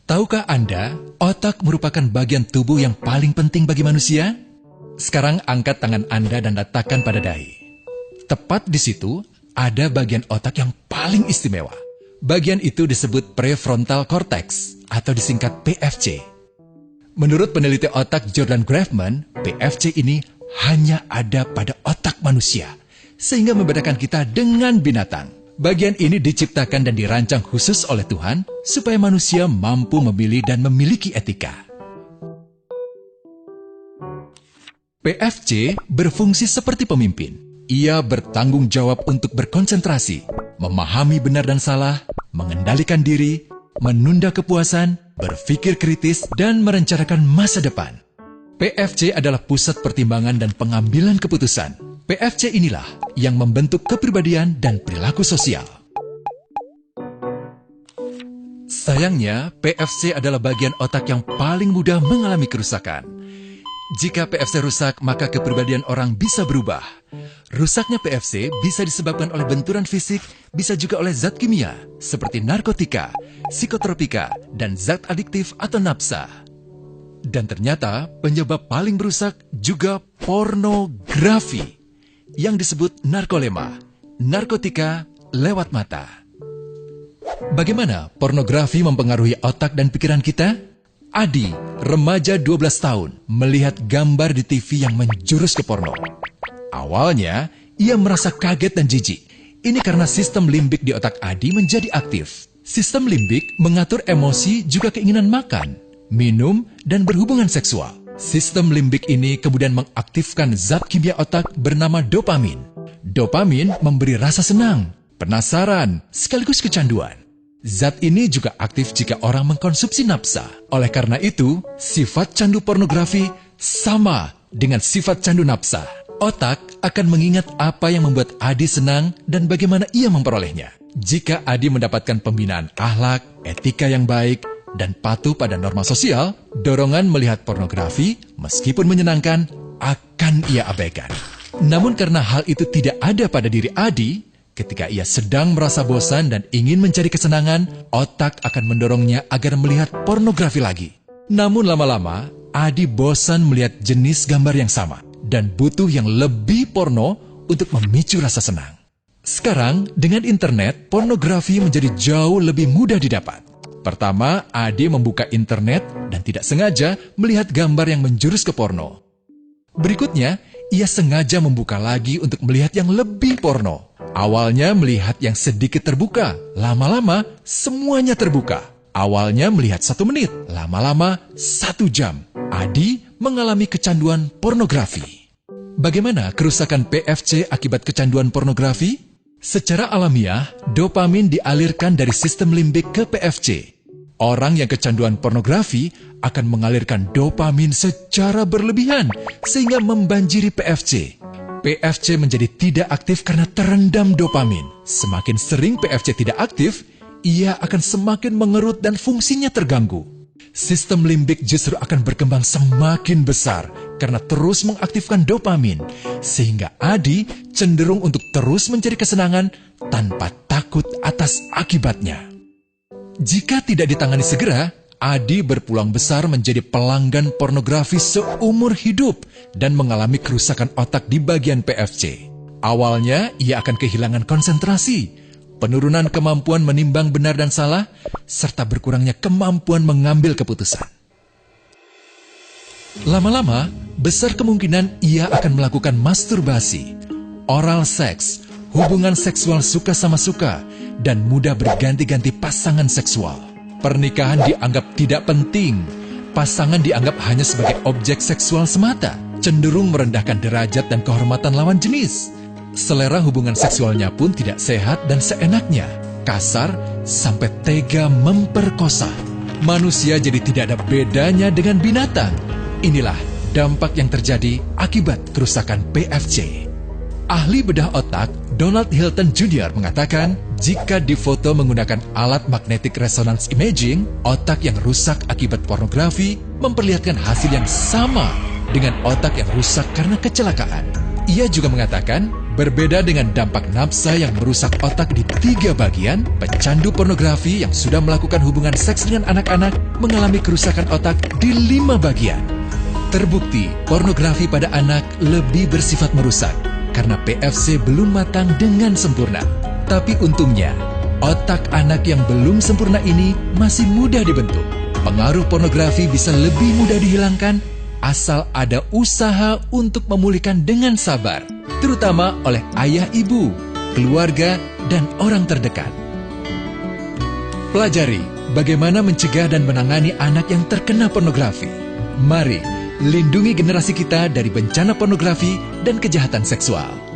Tahukah Anda, otak merupakan bagian tubuh yang paling penting bagi manusia? Sekarang angkat tangan Anda dan letakkan pada dahi. Tepat di situ, ada bagian otak yang paling istimewa. Bagian itu disebut prefrontal cortex atau disingkat PFC. Menurut peneliti otak Jordan Grafman, PFC ini hanya ada pada otak manusia, sehingga membedakan kita dengan binatang. Bagian ini diciptakan dan dirancang khusus oleh Tuhan supaya manusia mampu memilih dan memiliki etika. PFC berfungsi seperti pemimpin. Ia bertanggung jawab untuk berkonsentrasi, memahami benar dan salah, mengendalikan diri, menunda kepuasan, berpikir kritis, dan merencanakan masa depan. PFC adalah pusat pertimbangan dan pengambilan keputusan. PFC inilah yang membentuk kepribadian dan perilaku sosial. Sayangnya, PFC adalah bagian otak yang paling mudah mengalami kerusakan. Jika PFC rusak, maka kepribadian orang bisa berubah. Rusaknya PFC bisa disebabkan oleh benturan fisik, bisa juga oleh zat kimia, seperti narkotika, psikotropika, dan zat adiktif atau nafsa. Dan ternyata penyebab paling merusak juga pornografi, yang disebut narkolema, narkotika lewat mata. Bagaimana pornografi mempengaruhi otak dan pikiran kita? Adi, remaja 12 tahun, melihat gambar di TV yang menjurus ke porno. Awalnya, ia merasa kaget dan jijik. Ini karena sistem limbik di otak Adi menjadi aktif. Sistem limbik mengatur emosi juga keinginan makan, minum, dan berhubungan seksual. Sistem limbik ini kemudian mengaktifkan zat kimia otak bernama dopamin. Dopamin memberi rasa senang, penasaran, sekaligus kecanduan. Zat ini juga aktif jika orang mengkonsumsi nafsa. Oleh karena itu, sifat candu pornografi sama dengan sifat candu nafsa. Otak akan mengingat apa yang membuat Adi senang dan bagaimana ia memperolehnya. Jika Adi mendapatkan pembinaan akhlak, etika yang baik, dan patuh pada norma sosial, dorongan melihat pornografi, meskipun menyenangkan, akan ia abaikan. Namun karena hal itu tidak ada pada diri Adi, ketika ia sedang merasa bosan dan ingin mencari kesenangan, otak akan mendorongnya agar melihat pornografi lagi. Namun lama-lama, Adi bosan melihat jenis gambar yang sama, dan butuh yang lebih porno untuk memicu rasa senang. Sekarang, dengan internet, pornografi menjadi jauh lebih mudah didapat. Pertama, Adi membuka internet dan tidak sengaja melihat gambar yang menjurus ke porno. Berikutnya, ia sengaja membuka lagi untuk melihat yang lebih porno. Awalnya melihat yang sedikit terbuka, lama-lama semuanya terbuka. Awalnya melihat 1 menit, lama-lama 1 jam. Adi mengalami kecanduan pornografi. Bagaimana kerusakan PFC akibat kecanduan pornografi? Secara alamiah, dopamin dialirkan dari sistem limbik ke PFC. Orang yang kecanduan pornografi akan mengalirkan dopamin secara berlebihan sehingga membanjiri PFC. PFC menjadi tidak aktif karena terendam dopamin. Semakin sering PFC tidak aktif, ia akan semakin mengerut dan fungsinya terganggu. Sistem limbik justru akan berkembang semakin besar karena terus mengaktifkan dopamin, sehingga Adi cenderung untuk terus mencari kesenangan tanpa takut atas akibatnya. Jika tidak ditangani segera, Adi berpeluang besar menjadi pelanggan pornografi seumur hidup dan mengalami kerusakan otak di bagian PFC. Awalnya, ia akan kehilangan konsentrasi, penurunan kemampuan menimbang benar dan salah, serta berkurangnya kemampuan mengambil keputusan. Lama-lama, besar kemungkinan ia akan melakukan masturbasi, oral seks, hubungan seksual suka sama suka, dan mudah berganti-ganti pasangan seksual. Pernikahan dianggap tidak penting. Pasangan dianggap hanya sebagai objek seksual semata, cenderung merendahkan derajat dan kehormatan lawan jenis. Selera hubungan seksualnya pun tidak sehat dan seenaknya, kasar sampai tega memperkosa. Manusia jadi tidak ada bedanya dengan binatang. Inilah dampak yang terjadi akibat kerusakan PFC. Ahli bedah otak Donald Hilton Jr. mengatakan, jika difoto menggunakan alat magnetic resonance imaging, otak yang rusak akibat pornografi memperlihatkan hasil yang sama dengan otak yang rusak karena kecelakaan. Ia juga mengatakan, Berbeda dengan dampak nafsa yang merusak otak di 3 bagian, pecandu pornografi yang sudah melakukan hubungan seks dengan anak-anak mengalami kerusakan otak di 5 bagian. Terbukti, pornografi pada anak lebih bersifat merusak karena PFC belum matang dengan sempurna. Tapi untungnya, otak anak yang belum sempurna ini masih mudah dibentuk. Pengaruh pornografi bisa lebih mudah dihilangkan asal ada usaha untuk memulihkan dengan sabar, terutama oleh ayah ibu, keluarga, dan orang terdekat. Pelajari bagaimana mencegah dan menangani anak yang terkena pornografi. Mari lindungi generasi kita dari bencana pornografi dan kejahatan seksual.